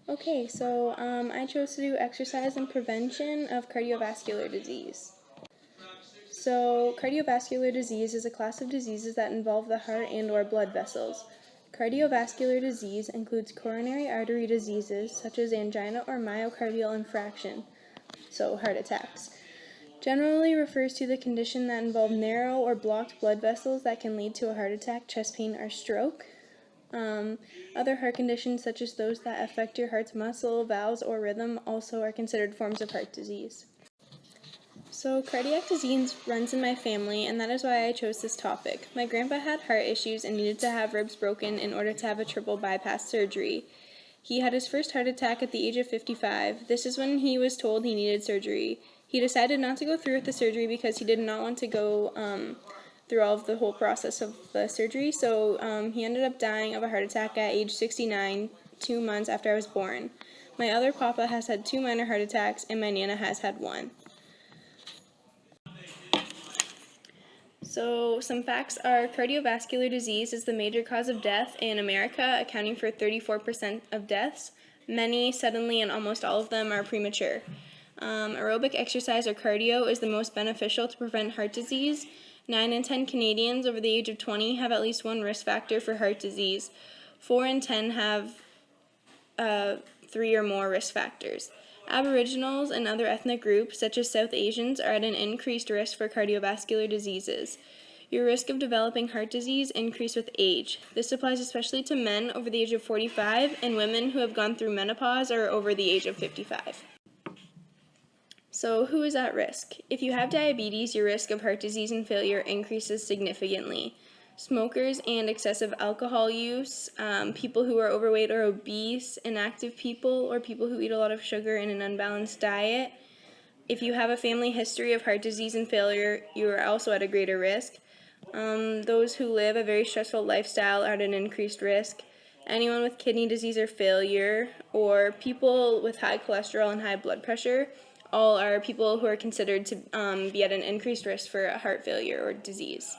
Okay, so I chose to do exercise and prevention of cardiovascular disease. So cardiovascular disease is a class of diseases that involve the heart and/or blood vessels. Cardiovascular disease includes coronary artery diseases such as angina or myocardial infarction, so heart attacks. Generally refers to the condition that involve narrow or blocked blood vessels that can lead to a heart attack, chest pain, or stroke. Other heart conditions, such as those that affect your heart's muscle, valves, or rhythm, also are considered forms of heart disease. So, cardiac disease runs in my family, and that is why I chose this topic. My grandpa had heart issues and needed to have ribs broken in order to have a triple bypass surgery. He had his first heart attack at the age of 55. This is when he was told he needed surgery. He decided not to go through with the surgery because he did not want to go through all of the whole process of the surgery, so he ended up dying of a heart attack at age 69, 2 months after I was born. My other papa has had 2 minor heart attacks, and my nana has had 1. So some facts are cardiovascular disease is the major cause of death in America, accounting for 34% of deaths. Many suddenly, and almost all of them are premature. Aerobic exercise or cardio is the most beneficial to prevent heart disease. 9 in 10 Canadians over the age of 20 have at least one risk factor for heart disease. 4 in 10 have 3 or more risk factors. Aboriginals and other ethnic groups, such as South Asians, are at an increased risk for cardiovascular diseases. Your risk of developing heart disease increases with age. This applies especially to men over the age of 45 and women who have gone through menopause or over the age of 55. So, who is at risk? If you have diabetes, your risk of heart disease and failure increases significantly. Smokers and excessive alcohol use, people who are overweight or obese, inactive people, or people who eat a lot of sugar in an unbalanced diet. If you have a family history of heart disease and failure, you are also at a greater risk. Those who live a very stressful lifestyle are at an increased risk. Anyone with kidney disease or failure, or people with high cholesterol and high blood pressure, all are people who are considered to be at an increased risk for heart failure or disease.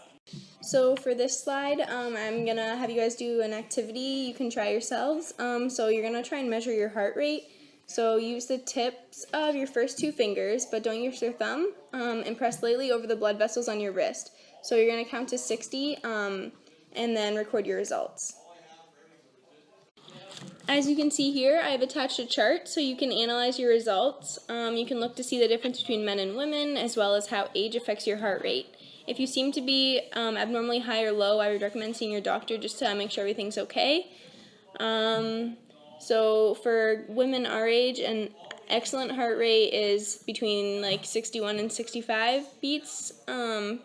So for this slide, I'm going to have you guys do an activity you can try yourselves. So you're going to try and measure your heart rate. So use the tips of your first 2 fingers, but don't use your thumb, and press lightly over the blood vessels on your wrist. So you're going to count to 60 and then record your results. As you can see here, I've attached a chart so you can analyze your results. You can look to see the difference between men and women, as well as how age affects your heart rate. If you seem to be abnormally high or low, I would recommend seeing your doctor just to make sure everything's okay. So for women our age, an excellent heart rate is between like 61 and 65 beats per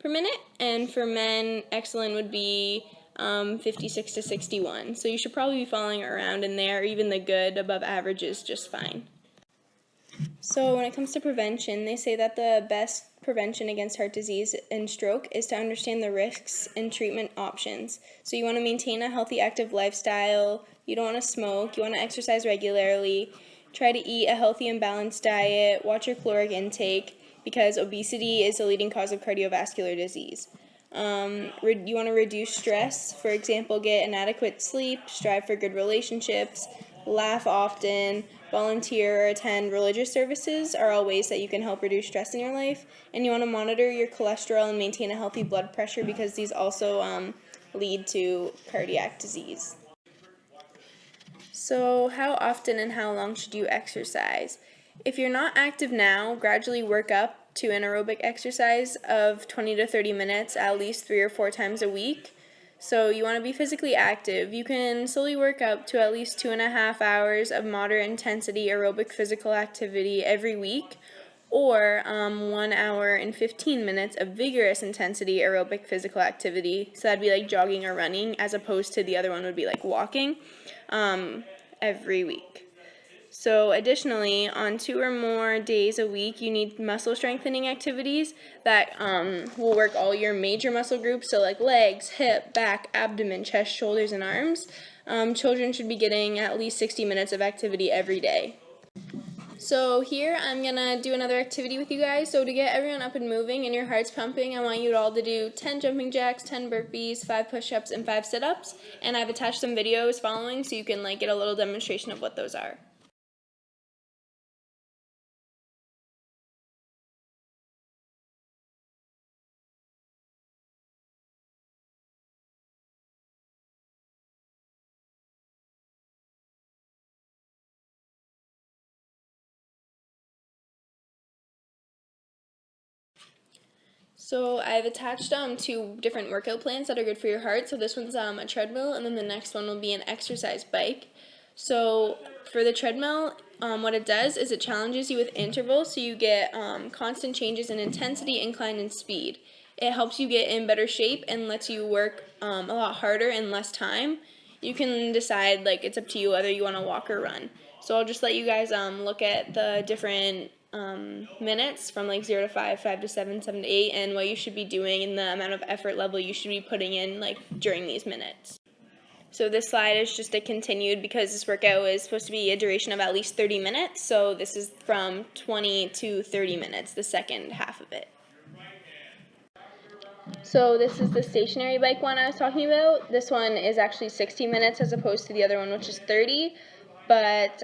minute, and for men, excellent would be 56 to 61. So you should probably be falling around in there. Even the good above average is just fine. So when it comes to prevention, they say that the best prevention against heart disease and stroke is to understand the risks and treatment options. So you want to maintain a healthy, active lifestyle. You don't want to smoke. You want to exercise regularly. Try to eat a healthy and balanced diet. Watch your caloric intake, because obesity is the leading cause of cardiovascular disease. You want to reduce stress. For example, get an adequate sleep, strive for good relationships, laugh often, volunteer or attend religious services are all ways that you can help reduce stress in your life. And you want to monitor your cholesterol and maintain a healthy blood pressure, because these also lead to cardiac disease. So how often and how long should you exercise? If you're not active now, gradually work up to an aerobic exercise of 20 to 30 minutes at least 3 or 4 times a week. So you want to be physically active. You can slowly work up to at least 2.5 hours of moderate intensity aerobic physical activity every week, or 1 hour and 15 minutes of vigorous intensity aerobic physical activity. So that'd be like jogging or running, as opposed to the other one would be like walking, every week. So additionally, on 2 or more days a week, you need muscle strengthening activities that will work all your major muscle groups, so like legs, hip, back, abdomen, chest, shoulders, and arms. Children should be getting at least 60 minutes of activity every day. So here I'm gonna do another activity with you guys. So to get everyone up and moving and your heart's pumping, I want you all to do 10 jumping jacks, 10 burpees, 5 push-ups, and 5 sit-ups. And I've attached some videos following so you can get a little demonstration of what those are. So I've attached 2 different workout plans that are good for your heart. So this one's a treadmill, and then the next one will be an exercise bike. So for the treadmill, what it does is it challenges you with intervals, so you get constant changes in intensity, incline, and speed. It helps you get in better shape and lets you work a lot harder in less time. You can decide, it's up to you whether you want to walk or run. So I'll just let you guys look at the different minutes from 0 to 5, 5 to 7, 7 to 8, and what you should be doing and the amount of effort level you should be putting in during these minutes. So this slide is just a continued because this workout is supposed to be a duration of at least 30 minutes. So this is from 20 to 30 minutes, the second half of it. So this is the stationary bike one I was talking about. This one is actually 60 minutes as opposed to the other one, which is 30. But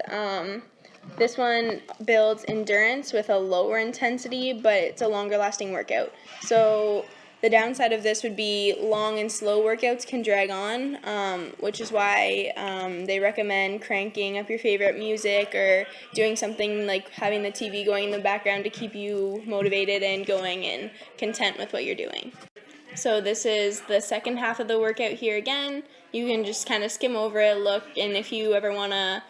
this one builds endurance with a lower intensity, but it's a longer lasting workout. So the downside of this would be long and slow workouts can drag on, which is why they recommend cranking up your favorite music or doing something like having the TV going in the background to keep you motivated and going and content with what you're doing. So this is the second half of the workout here again. You can just kind of skim over it, look, and if you ever want to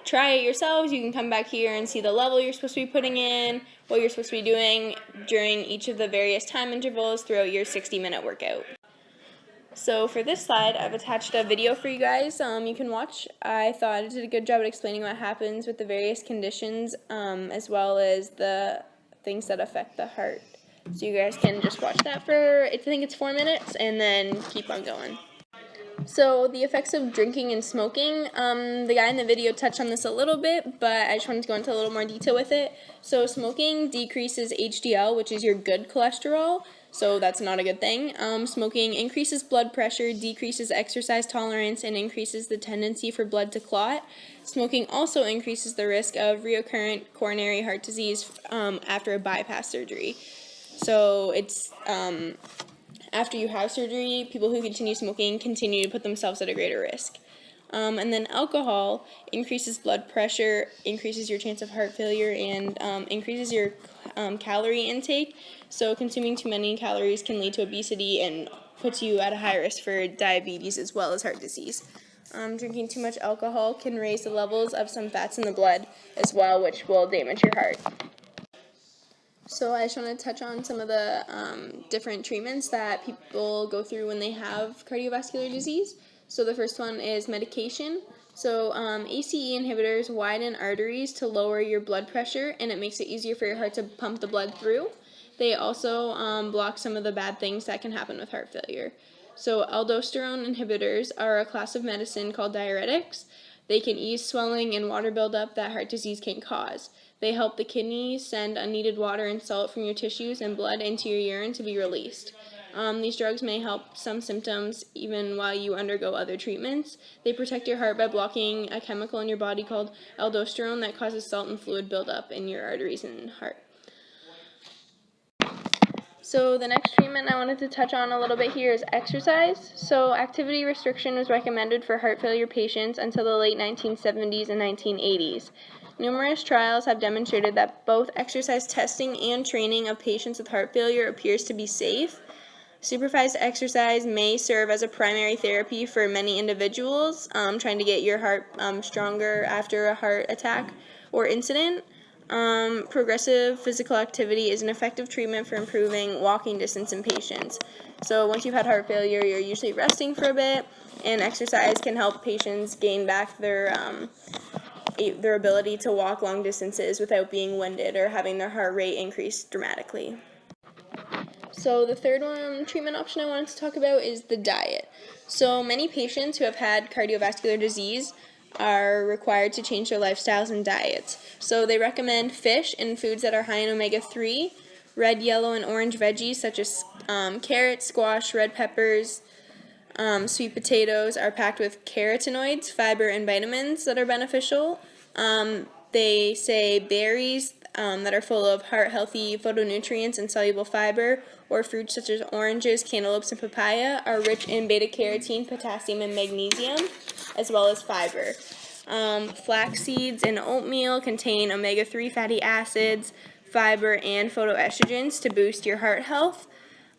try it yourselves, you can come back here and see the level you're supposed to be putting in, what you're supposed to be doing during each of the various time intervals throughout your 60-minute workout. So for this slide, I've attached a video for you guys you can watch. I thought it did a good job at explaining what happens with the various conditions as well as the things that affect the heart. So you guys can just watch that for, I think it's 4 minutes, and then keep on going. So the effects of drinking and smoking, the guy in the video touched on this a little bit, but I just wanted to go into a little more detail with it. So smoking decreases HDL, which is your good cholesterol, so that's not a good thing. Smoking increases blood pressure, decreases exercise tolerance, and increases the tendency for blood to clot. Smoking also increases the risk of recurrent coronary heart disease after a bypass surgery. So it's after you have surgery, people who continue smoking continue to put themselves at a greater risk. And then alcohol increases blood pressure, increases your chance of heart failure, and increases your calorie intake. So consuming too many calories can lead to obesity and puts you at a high risk for diabetes as well as heart disease. Drinking too much alcohol can raise the levels of some fats in the blood as well, which will damage your heart. So I just want to touch on some of the different treatments that people go through when they have cardiovascular disease. So the first one is medication. So ACE inhibitors widen arteries to lower your blood pressure, and it makes it easier for your heart to pump the blood through. They also block some of the bad things that can happen with heart failure. So aldosterone inhibitors are a class of medicine called diuretics. They can ease swelling and water buildup that heart disease can cause. They help the kidneys send unneeded water and salt from your tissues and blood into your urine to be released. These drugs may help some symptoms even while you undergo other treatments. They protect your heart by blocking a chemical in your body called aldosterone that causes salt and fluid buildup in your arteries and heart. So the next treatment I wanted to touch on a little bit here is exercise. So activity restriction was recommended for heart failure patients until the late 1970s and 1980s. Numerous trials have demonstrated that both exercise testing and training of patients with heart failure appears to be safe. Supervised exercise may serve as a primary therapy for many individuals trying to get your heart stronger after a heart attack or incident. Progressive physical activity is an effective treatment for improving walking distance in patients. So once you've had heart failure, you're usually resting for a bit, and exercise can help patients gain back their ability to walk long distances without being winded or having their heart rate increase dramatically. So the third treatment option I wanted to talk about is the diet. So many patients who have had cardiovascular disease are required to change their lifestyles and diets. So they recommend fish and foods that are high in omega-3, red, yellow, and orange veggies such as carrots, squash, red peppers, sweet potatoes are packed with carotenoids, fiber, and vitamins that are beneficial. They say berries that are full of heart-healthy phytonutrients and soluble fiber, or fruits such as oranges, cantaloupes, and papaya are rich in beta-carotene, potassium, and magnesium, as well as fiber. Flax seeds and oatmeal contain omega-3 fatty acids, fiber, and phytoestrogens to boost your heart health.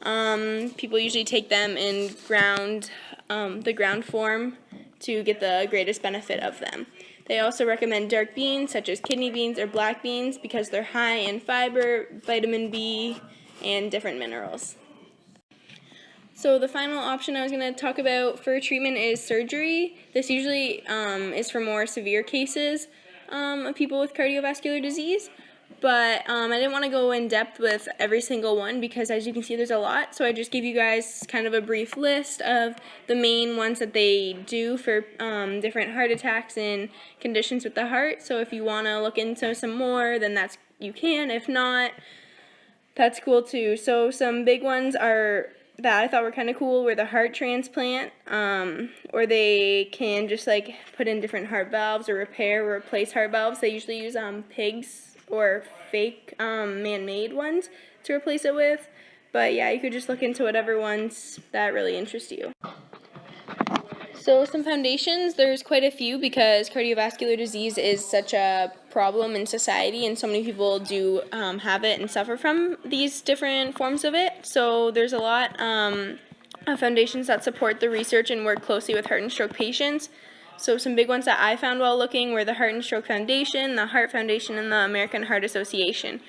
People usually take them in the ground form to get the greatest benefit of them. They also recommend dark beans such as kidney beans or black beans because they're high in fiber, vitamin B, and different minerals. So the final option I was going to talk about for treatment is surgery. This usually is for more severe cases of people with cardiovascular disease. But I didn't want to go in depth with every single one because, as you can see, there's a lot. So I just gave you guys kind of a brief list of the main ones that they do for different heart attacks and conditions with the heart. So if you want to look into some more, then you can. If not, that's cool too. So some big ones that I thought were kind of cool were the heart transplant, or they can just like put in different heart valves or repair or replace heart valves. They usually use pigs or fake man-made ones to replace it with. But yeah, you could just look into whatever ones that really interest you. So some foundations, there's quite a few because cardiovascular disease is such a problem in society and so many people do have it and suffer from these different forms of it. So there's a lot of foundations that support the research and work closely with heart and stroke patients. So some big ones that I found while looking were the Heart and Stroke Foundation, the Heart Foundation, and the American Heart Association.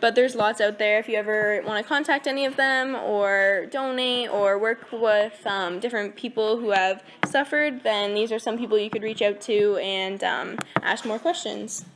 But there's lots out there if you ever want to contact any of them or donate or work with different people who have suffered, then these are some people you could reach out to and ask more questions.